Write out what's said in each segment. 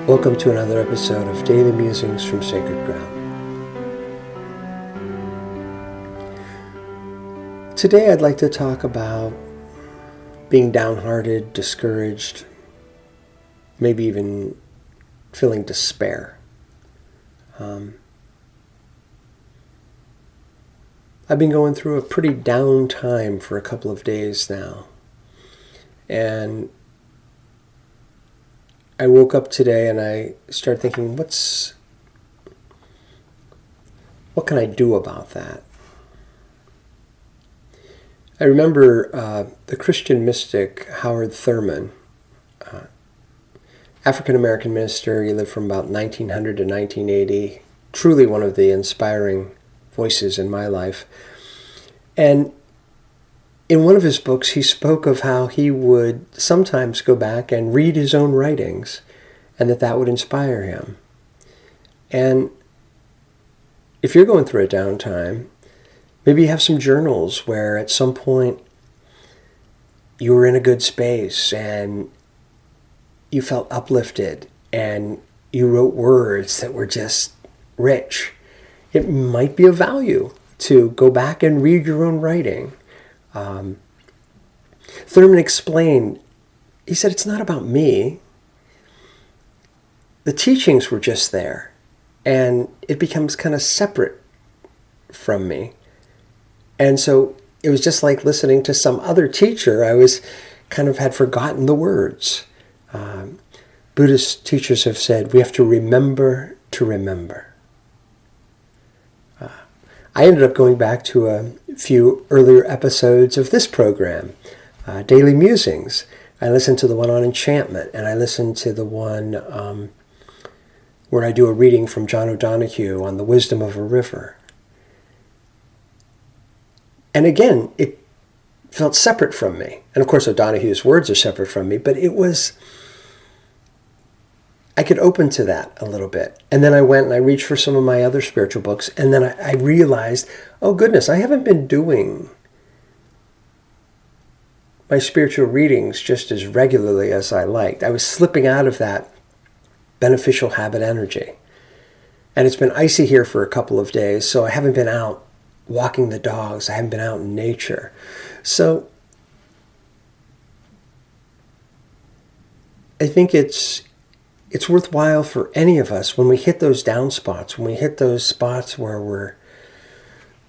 Welcome to another episode of Daily Musings from Sacred Ground. Today I'd like to talk about being downhearted, discouraged, maybe even feeling despair. I've been going through a pretty down time for a couple of days now. And I woke up today and I started thinking, what can I do about that? I remember the Christian mystic Howard Thurman, African-American minister. He lived from about 1900 to 1980. Truly one of the inspiring voices in my life. And in one of his books, he spoke of how he would sometimes go back and read his own writings, and that would inspire him. And if you're going through a downtime, maybe you have some journals where at some point you were in a good space and you felt uplifted and you wrote words that were just rich. It might be of value to go back and read your own writing. Thurman explained, he said, it's not about me. The teachings were just there, and it becomes kind of separate from me. And so it was just like listening to some other teacher. I was kind of had forgotten the words. Buddhist teachers have said, we have to remember to remember. I ended up going back to a few earlier episodes of this program, Daily Musings. I listened to the one on enchantment, and I listened to the one where I do a reading from John ODonnell on the wisdom of a river. And again, it felt separate from me. And of course, O'Donoghue's words are separate from me, but I could open to that a little bit. And then I went and I reached for some of my other spiritual books. And then I realized, oh goodness, I haven't been doing my spiritual readings just as regularly as I liked. I was slipping out of that beneficial habit energy. And it's been icy here for a couple of days, so I haven't been out walking the dogs. I haven't been out in nature. So I think it's worthwhile for any of us when we hit those down spots, when we hit those spots where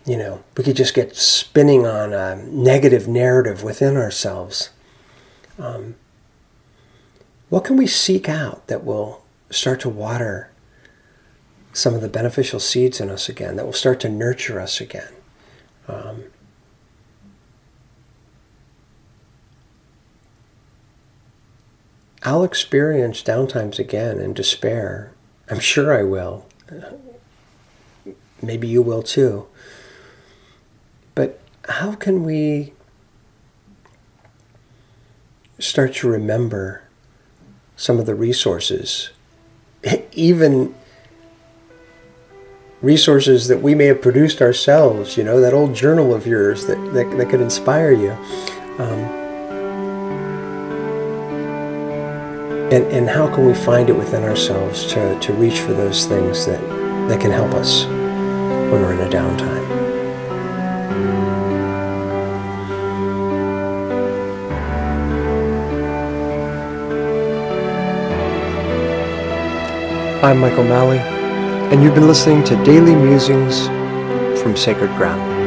we could just get spinning on a negative narrative within ourselves. What can we seek out that will start to water some of the beneficial seeds in us again, that will start to nurture us again? I'll experience downtimes again and despair. I'm sure I will. Maybe you will too. But how can we start to remember some of the resources, even resources that we may have produced ourselves, that old journal of yours that could inspire you. And how can we find it within ourselves to reach for those things that can help us when we're in a downtime? I'm Michael Malley, and you've been listening to Daily Musings from Sacred Ground.